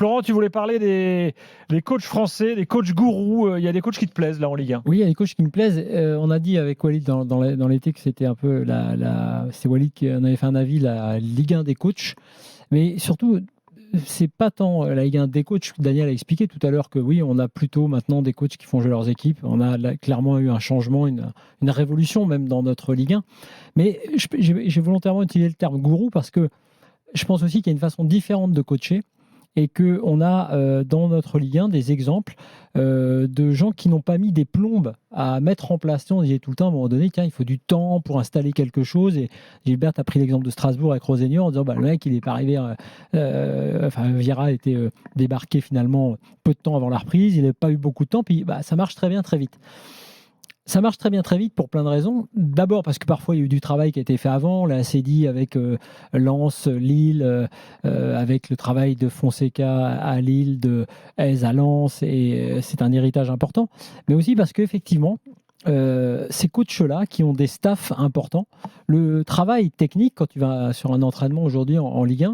Florent, tu voulais parler des coachs français, des coachs gourous. Il y a des coachs qui te plaisent là en Ligue 1. Oui, il y a des coachs qui me plaisent. On a dit avec Walid dans l'été que c'était un peu c'est Walid qui en avait fait un avis, la Ligue 1 des coachs. Mais surtout, c'est pas tant la Ligue 1 des coachs. Daniel a expliqué tout à l'heure que oui, on a plutôt maintenant des coachs qui font jouer leurs équipes. On a clairement eu un changement, une révolution même dans notre Ligue 1. Mais j'ai volontairement utilisé le terme gourou parce que je pense aussi qu'il y a une façon différente de coacher et qu'on a dans notre Ligue 1 des exemples de gens qui n'ont pas mis des plombes à mettre en place. On disait tout le temps, à un moment donné, tiens, il faut du temps pour installer quelque chose. Et Gilbert a pris l'exemple de Strasbourg avec Rosénior en disant, le mec, il n'est pas arrivé... Vieira a été débarqué finalement peu de temps avant la reprise. Il n'a pas eu beaucoup de temps. Puis ça marche très bien, très vite. Ça marche très bien très vite pour plein de raisons. D'abord parce que parfois il y a eu du travail qui a été fait avant. Là, c'est dit avec Lens, Lille, avec le travail de Fonseca à Lille, de Hez à Lens, et c'est un héritage important. Mais aussi parce qu'effectivement, ces coachs-là qui ont des staffs importants, le travail technique, quand tu vas sur un entraînement aujourd'hui en Ligue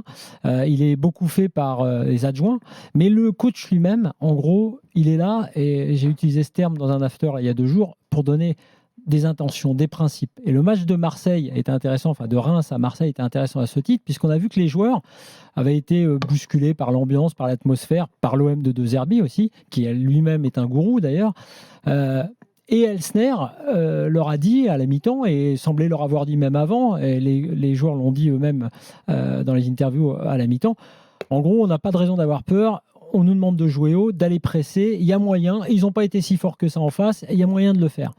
1, il est beaucoup fait par les adjoints, mais le coach lui-même, en gros, il est là, et j'ai utilisé ce terme dans un after il y a 2 jours, pour donner des intentions, des principes. Et le match de Marseille était intéressant, enfin de Reims à Marseille était intéressant à ce titre, puisqu'on a vu que les joueurs avaient été bousculés par l'ambiance, par l'atmosphère, par l'OM de De Zerbi aussi, qui lui-même est un gourou d'ailleurs. Et Elsner leur a dit à la mi-temps, et semblait leur avoir dit même avant, et les joueurs l'ont dit eux-mêmes dans les interviews à la mi-temps, en gros, on n'a pas de raison d'avoir peur, on nous demande de jouer haut, d'aller presser, il y a moyen, ils n'ont pas été si forts que ça en face, il y a moyen de le faire.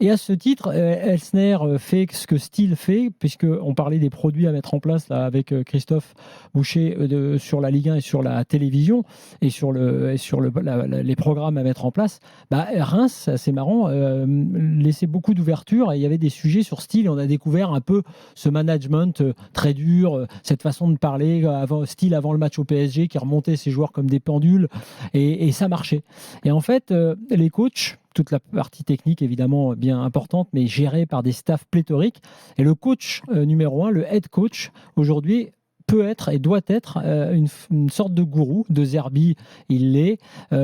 Et à ce titre, Elsner fait ce que Steele fait, puisqu'on parlait des produits à mettre en place là, avec Christophe Boucher sur la Ligue 1 et sur la télévision, et sur les programmes à mettre en place. Reims, c'est marrant, laissait beaucoup d'ouverture, et il y avait des sujets sur Steele, et on a découvert un peu ce management très dur, cette façon de parler, Steele avant le match au PSG, qui remontait ses joueurs comme des pendules, et ça marchait. Et en fait, les coachs, toute la partie technique évidemment bien importante, mais gérée par des staffs pléthoriques. Et le coach numéro 1, le head coach, aujourd'hui, peut être et doit être une sorte de gourou. De Zerbi, il l'est,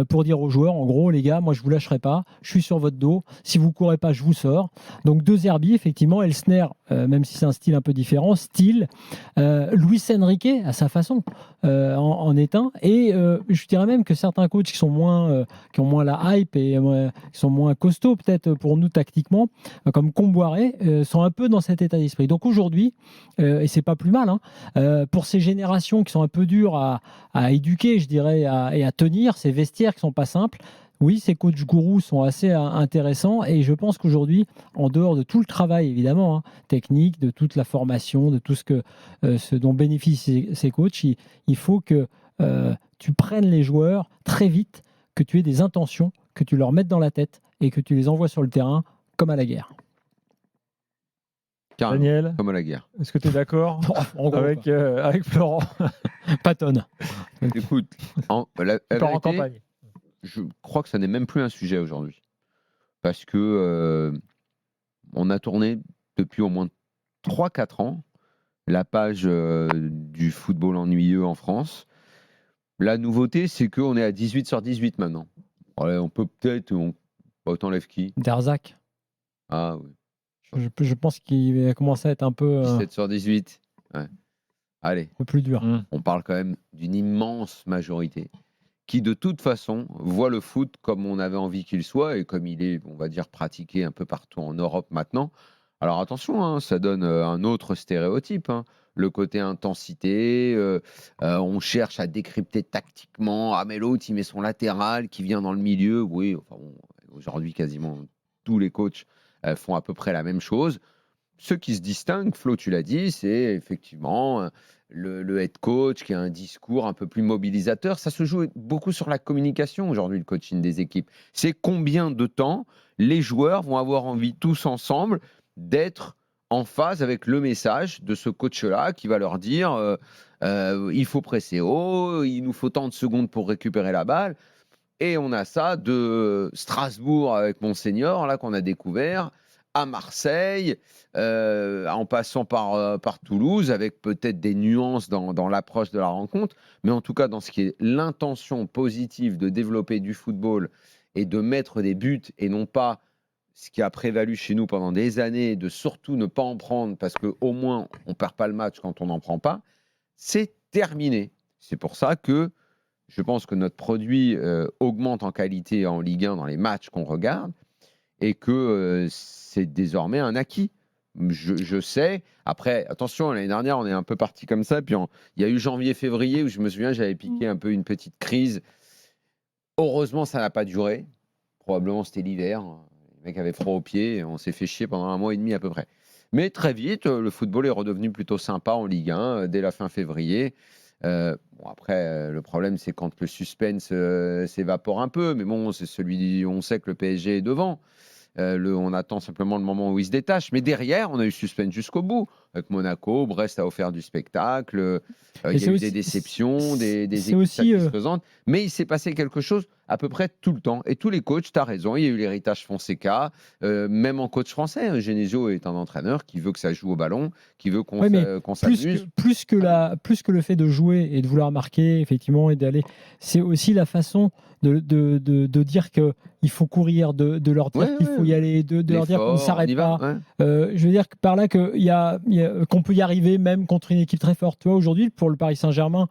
pour dire aux joueurs, en gros, les gars, moi je vous lâcherai pas, je suis sur votre dos, si vous courez pas, je vous sors. Donc De Zerbi, effectivement, Elsner, même si c'est un style un peu différent, Luis Enrique, à sa façon, en est un. Et je dirais même que certains coachs qui ont moins la hype et qui sont moins costauds peut-être pour nous tactiquement, comme Comboiré, sont un peu dans cet état d'esprit. Donc aujourd'hui, et c'est pas plus mal, pour ces générations qui sont un peu dures à éduquer, je dirais, et à tenir, ces vestiaires qui sont pas simples, oui, ces coachs gourous sont assez intéressants, et je pense qu'aujourd'hui, en dehors de tout le travail évidemment technique, de toute la formation, de tout ce dont bénéficient ces coachs, il faut que tu prennes les joueurs très vite, que tu aies des intentions, que tu leur mettes dans la tête et que tu les envoies sur le terrain comme à la guerre. Carrément, Daniel, comme à la guerre. est-ce que tu es d'accord En gros, avec Florent? pas tonne. Écoute, la Part en vérité, campagne. je crois que ça n'est même plus un sujet aujourd'hui. Parce que on a tourné depuis au moins 3-4 ans la page du football ennuyeux en France. La nouveauté, c'est qu'on est à 18 sur 18 maintenant. Ouais, on peut peut-être... t'enlèves qui? Derzac, Ah oui. je pense qu'il va commencer à être un peu 17 sur 18. Ouais. Allez, plus dur. on parle quand même d'une immense majorité qui, de toute façon, voit le foot comme on avait envie qu'il soit et comme il est, on va dire, pratiqué un peu partout en Europe maintenant. Alors attention, ça donne un autre stéréotype. Le côté intensité, on cherche à décrypter tactiquement. Ah, mais l'autre, il met son latéral qui vient dans le milieu. Oui, enfin, aujourd'hui, quasiment tous les coachs font à peu près la même chose. Ce qui se distingue, Flo, tu l'as dit, c'est effectivement le head coach qui a un discours un peu plus mobilisateur. Ça se joue beaucoup sur la communication aujourd'hui, le coaching des équipes. C'est combien de temps les joueurs vont avoir envie tous ensemble d'être en phase avec le message de ce coach-là qui va leur dire il faut presser haut, il nous faut tant de secondes pour récupérer la balle. Et on a ça de Strasbourg avec Monseigneur, là qu'on a découvert, à Marseille, en passant par Toulouse, avec peut-être des nuances dans l'approche de la rencontre, mais en tout cas dans ce qui est l'intention positive de développer du football et de mettre des buts et non pas ce qui a prévalu chez nous pendant des années, de surtout ne pas en prendre parce qu'au moins on ne perd pas le match quand on n'en prend pas, c'est terminé. C'est pour ça que je pense que notre produit augmente en qualité en Ligue 1 dans les matchs qu'on regarde et que c'est désormais un acquis. Je sais. Après, attention, l'année dernière, on est un peu parti comme ça. Puis il y a eu janvier-février où je me souviens, j'avais piqué un peu une petite crise. Heureusement, ça n'a pas duré. Probablement, c'était l'hiver. Les mecs avaient froid aux pieds. Et on s'est fait chier pendant 1 mois et demi à peu près. Mais très vite, le football est redevenu plutôt sympa en Ligue 1 dès la fin février. Après, le problème, c'est quand le suspense s'évapore un peu. Mais bon, c'est celui on sait que le PSG est devant. On attend simplement le moment où il se détache. Mais derrière, on a eu suspense jusqu'au bout. Avec Monaco, Brest a offert du spectacle. Il y a eu des déceptions, des équipes satisfaisantes. Mais il s'est passé quelque chose à peu près tout le temps. Et tous les coachs, tu as raison, il y a eu l'héritage Fonseca. Même en coach français, Genesio est un entraîneur qui veut que ça joue au ballon, qui veut qu'on s'amuse. Plus que le fait de jouer et de vouloir marquer, effectivement, et d'aller, c'est aussi la façon de dire qu'il faut courir, de leur dire qu'il faut y aller, de leur dire qu'on ne s'arrête pas. Je veux dire que par là qu'on peut y arriver même contre une équipe très forte. Tu vois, aujourd'hui, pour le Paris Saint-Germain,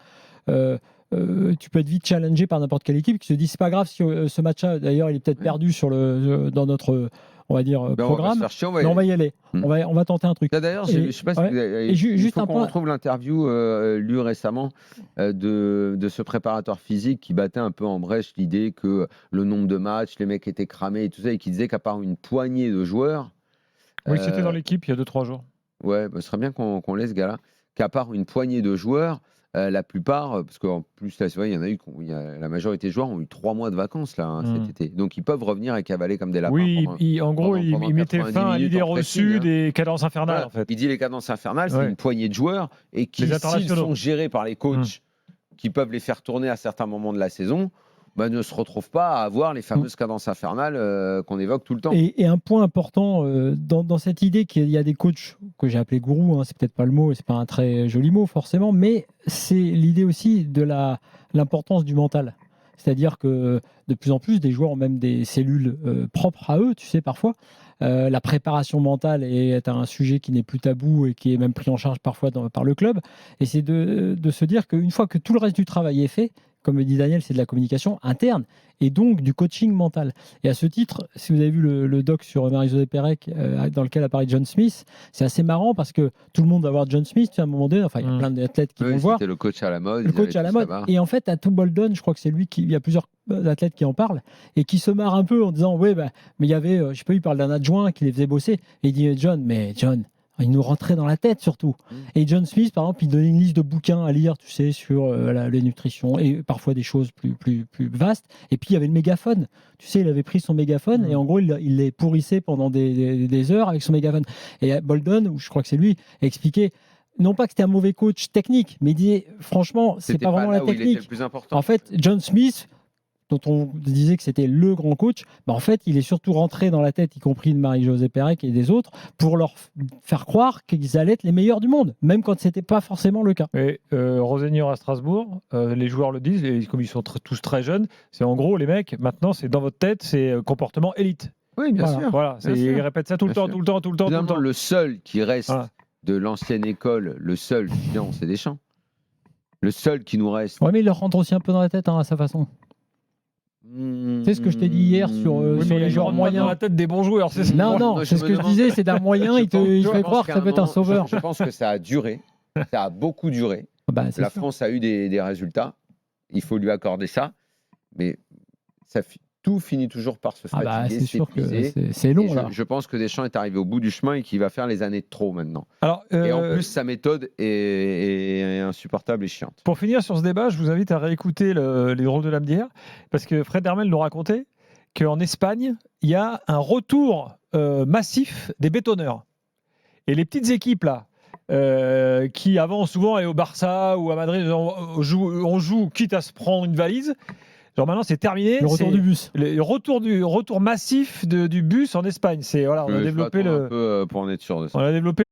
tu peux être vite challengé par n'importe quelle équipe qui se dit c'est pas grave si ce match-là, d'ailleurs, il est peut-être perdu dans notre, on va dire, programme, mais on va y aller. On va tenter un truc. Là, d'ailleurs, je sais pas si juste un point. On retrouve l'interview lue récemment de ce préparateur physique qui battait un peu en brèche l'idée que le nombre de matchs, les mecs étaient cramés et tout ça, et qui disait qu'à part une poignée de joueurs. Oui, c'était dans l'équipe il y a 2-3 jours. Ouais, ce serait bien qu'on laisse ce gars-là. Qu'à part une poignée de joueurs, la plupart, parce qu'en plus, là, c'est vrai, il y en a eu, la majorité des joueurs ont eu 3 mois de vacances là, cet été. Donc, ils peuvent revenir et cavaler comme des lapins. Oui, en gros, il mettait fin à l'idée reçue des cadences infernales. Voilà. En fait. Il dit les cadences infernales, c'est une poignée de joueurs et qui, s'ils sont gérés par les coachs qui peuvent les faire tourner à certains moments de la saison, ne se retrouvent pas à avoir les fameuses cadences infernales qu'on évoque tout le temps. Et un point important dans cette idée qu'il y a des coachs que j'ai appelés gourous, c'est peut-être pas le mot, c'est pas un très joli mot forcément, mais c'est l'idée aussi de l'importance du mental. C'est-à-dire que de plus en plus, des joueurs ont même des cellules propres à eux, tu sais, parfois. La préparation mentale est un sujet qui n'est plus tabou et qui est même pris en charge parfois par le club. Et c'est de se dire qu'une fois que tout le reste du travail est fait, comme le dit Daniel, c'est de la communication interne et donc du coaching mental. Et à ce titre, si vous avez vu le doc sur Marie-Josée Pérec, dans lequel apparaît John Smith, c'est assez marrant parce que tout le monde va voir John Smith à un moment donné. Enfin, il y a plein d'athlètes qui vont le voir. C'était le coach à la mode. Le coach à la mode. Et en fait, à tout Bolden, je crois que c'est lui il y a plusieurs athlètes qui en parlent et qui se marrent un peu en disant mais il y avait, je sais pas, il parle d'un adjoint qui les faisait bosser. Et il dit John, il nous rentrait dans la tête surtout. Et John Smith, par exemple, il donnait une liste de bouquins à lire, tu sais, sur la nutrition et parfois des choses plus vastes. Et puis il y avait le mégaphone. Tu sais, il avait pris son mégaphone et en gros, il les pourrissait pendant des heures avec son mégaphone. Et Bolden, ou je crois que c'est lui, a expliqué non pas que c'était un mauvais coach technique, mais il disait franchement, c'est pas vraiment la technique. Le plus important. En fait, John Smith, dont on disait que c'était le grand coach, en fait, il est surtout rentré dans la tête, y compris de Marie-Josée Pérec et des autres, pour leur faire croire qu'ils allaient être les meilleurs du monde, même quand ce n'était pas forcément le cas. Et Rosenior à Strasbourg, les joueurs le disent, et comme ils sont tous très jeunes, c'est en gros, les mecs, maintenant, c'est dans votre tête, c'est comportement élite. Oui, bien sûr. Voilà, ils répètent ça tout le temps. Finalement, le seul qui reste de l'ancienne école, le seul, c'est Deschamps. Le seul qui nous reste. Oui, mais il leur rentre aussi un peu dans la tête à sa façon. C'est ce que je t'ai dit hier sur les joueurs moyens. Dans la tête des bons joueurs, c'est ça. Non, c'est ce que je disais, c'est d'un moyen, il fait croire que ça peut être un sauveur. Je pense que ça a duré, ça a beaucoup duré. La France a eu des résultats, il faut lui accorder ça, mais tout finit toujours par se fatiguer, c'est sûr que c'est long. Là. Je pense que Deschamps est arrivé au bout du chemin et qu'il va faire les années de trop maintenant. Et en plus, sa méthode est insupportable et chiante. Pour finir sur ce débat, je vous invite à réécouter les drôles de l'âme d'hier, parce que Fred Hermel nous racontait qu'en Espagne, il y a un retour massif des bétonneurs. Et les petites équipes là, qui avant souvent allaient au Barça ou à Madrid, on joue quitte à se prendre une valise. Genre maintenant, c'est terminé. Le retour c'est du bus. le retour massif du bus en Espagne. C'est voilà, on a Je vais développé attendre le, un peu pour en être sûr de ça. on a développé